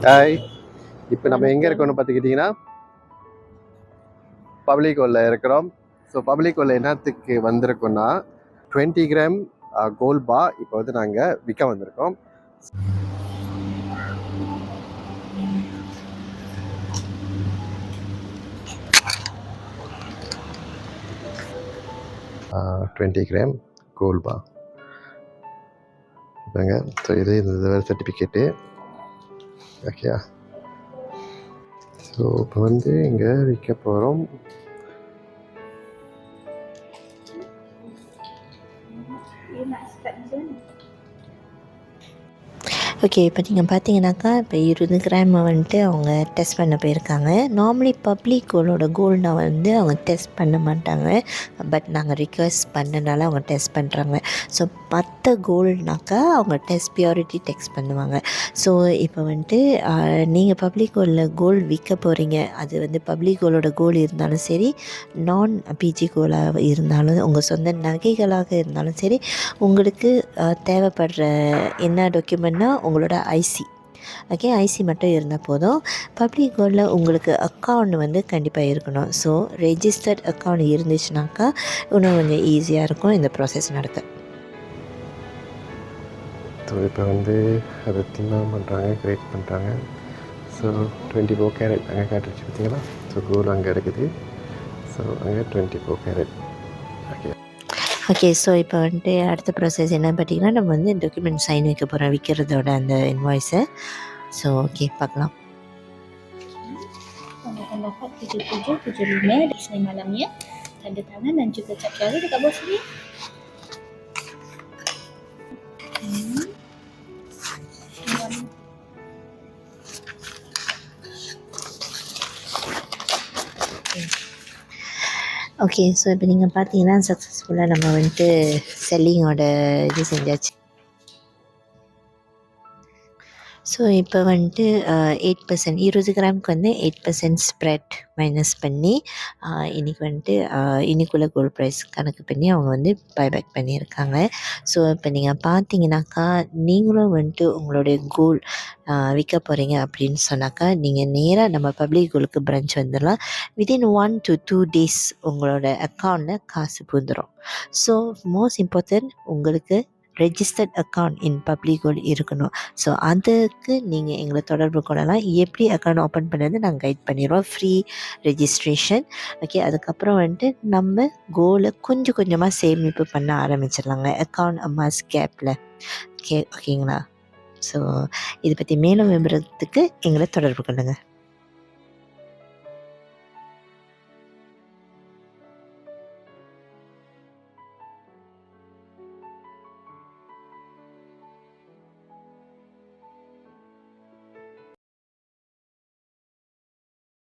Hi, இப்போ நம்ம எங்கே இருக்கோம்னு பார்த்துக்கிட்டிங்கன்னா பப்ளிக் கோல்டில் இருக்கிறோம். ஸோ பப்ளிக் கோல்டில் என்னத்துக்கு வந்திருக்கோம்னா 20 கிராம் கோல்ட் பா இப்போ வந்து நாங்கள் விற்க வந்திருக்கோம். டுவெண்ட்டி கிராம் கோல்ட் பா இப்போங்க. ஸோ இது இந்த சர்டிஃபிகேட்டு ஓகேயா. ஸோ இப்போ வந்து இங்கே விற்க போகிறோம். ஓகே, இப்போ நீங்கள் பார்த்தீங்கன்னாக்கா இப்போ 20 கிராம் வந்துட்டு அவங்க டெஸ்ட் பண்ண போயிருக்காங்க. நார்மலி பப்ளிக் கோல்டோட கோல்டை வந்து அவங்க டெஸ்ட் பண்ண மாட்டாங்க. பட் நாங்கள் ரிக்வெஸ்ட் பண்ணனால அவங்க டெஸ்ட் பண்ணுறாங்க. ஸோ மற்ற கோல்டுனாக்கா அவங்க டெஸ்ட் பியூரிட்டி டெஸ்ட் பண்ணுவாங்க. ஸோ இப்போ வந்துட்டு நீங்கள் பப்ளிக் கோல்டில் கோல்டு விற்க போகிறீங்க. அது வந்து பப்ளிக் கோல்டோட கோல்டு இருந்தாலும் சரி, நான் பிஜி கோல்டாக இருந்தாலும், உங்கள் சொந்த நகைகளாக இருந்தாலும் சரி, உங்களுக்கு தேவைப்படுற என்ன டாக்குமெண்ட்னா உங்களோட ஐசி. ஓகே, ஐசி மட்டும் இருந்தால் போதும். பப்ளிக் கோல்டில் உங்களுக்கு அக்கௌண்ட் வந்து கண்டிப்பாக இருக்கணும். ஸோ ரெஜிஸ்டர்ட் அக்கௌண்ட் இருந்துச்சுனாக்கா இன்னும் கொஞ்சம் ஈஸியாக இருக்கும் இந்த ப்ராசஸ் நடக்க. ஸோ இப்போ வந்து அதை தின்னம் பண்ணுறாங்க, கிரியேட் பண்ணுறாங்க. ஸோ 24 கேரட் அங்கே காட்டுச்சு பார்த்தீங்களா. ஸோ கோல்டு அங்கே இருக்குது. ஸோ அங்கே 24 கேரட். ஓகே ஓகே, ஸோ இப்போ வந்துட்டு அடுத்த ப்ராசஸ் என்ன பார்த்தீங்கன்னா, நம்ம வந்து டாக்குமெண்ட் சைன் வைக்க போகிறோம் விற்கிறதோட அந்த இன்வாய்ஸை. ஸோ ஓகே, பார்க்கலாம். Tanda dapat 7775 di sini malamnya, tanda tangan dan juga cap jari dekat bawah sini. Okay, so இப்போ நீங்கள் பார்த்தீங்கன்னா சக்ஸஸ்ஃபுல்லாக நம்ம வந்துட்டு செல்லிங்கோட இது செஞ்சாச்சு. ஸோ இப்போ வந்துட்டு 8% 20 கிராமுக்கு வந்து 8% ஸ்ப்ரெட் மைனஸ் பண்ணி இன்றைக்கி வந்துட்டு இன்னைக்குள்ள கோல்ட் ப்ரைஸ் கணக்கு பண்ணி அவங்க வந்து பைபேக் பண்ணியிருக்காங்க. ஸோ இப்போ நீங்கள் பார்த்தீங்கன்னாக்கா நீங்களும் வந்துட்டு உங்களுடைய கோல்ட் விற்க போகிறீங்க அப்படின்னு சொன்னாக்கா நீங்கள் நேராக நம்ம பப்ளிக் கோல்டுக்கு பிரான்ச் வந்துடலாம். வித்தின் 1 to 2 days உங்களோட அக்கௌண்ட்டில் காசு பூந்துடும். ஸோ மோஸ்ட் இம்பார்ட்டன்ட் உங்களுக்கு registered account in Public Gold இருக்கணும். ஸோ அதுக்கு நீங்கள் எங்களை தொடர்பு கொள்ளலாம். எப்படி அக்கௌண்ட் ஓப்பன் பண்ணுறது நாங்கள் கைட் பண்ணிடுவோம். Free registration. ஓகே, அதுக்கப்புறம் வந்துட்டு நம்ம கோலை கொஞ்சம் கொஞ்சமாக சேமிப்பு பண்ண ஆரம்பிச்சிடலாங்க அக்கௌண்ட் அம்மாஸ் கேப்பில். ஓகேங்களா. ஸோ இதை பற்றி மேலும் விவரத்துக்கு எங்களை தொடர்பு கொள்ளுங்கள்.